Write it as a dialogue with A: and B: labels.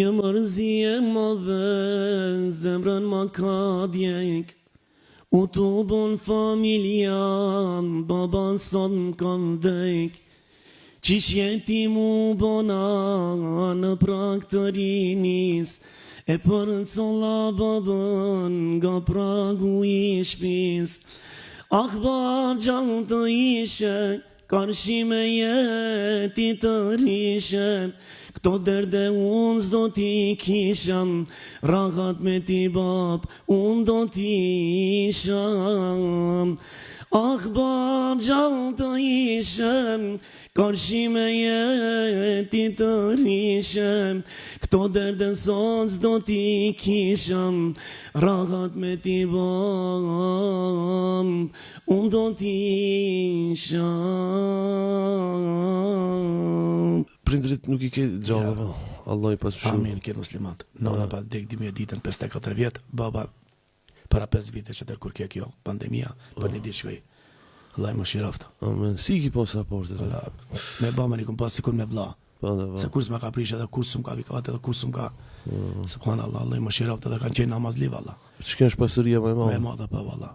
A: Një mërzie madhe, zemrën ma ka djek, u tu bon familjan, baba sot m'ka vdek. Qish jeti mu bona në prak të rinis, e për colla babën nga pragu i shpis. Ah bab gjallë të ishe, karshi me jeti të rishe, këto derde unë s'do t'i kisham, rahat me ti bab unë do t'i isham. Ah bab gjallë të ishe, karshi me jeti të rishe, këto derde sot s'do t'i kisham, rahat me ti bab unë do t'i isham.
B: Prindrit nuk i ke gjallë, po. Allah i pas shumë.
A: Amin, ke muslimat. Nona pa dek 12 ditën, 54 vjetë, baba para 5 vite që tërë kur ke kjo pandemia, për një ditë shvej. Allah i më shiraftë.
B: Amen. Si ki pas raportet?
A: Me ba me një kumpas si kur me vla.
B: Po.
A: Se kur s'ma ka prish edhe kur s'm ka vikat edhe kur s'm ka. Subhanallah, Allah i më shiraftë edhe kanë qenë namazliv, Allah.
B: Që është pasuria më e madhe?
A: Me madhe pa, valla.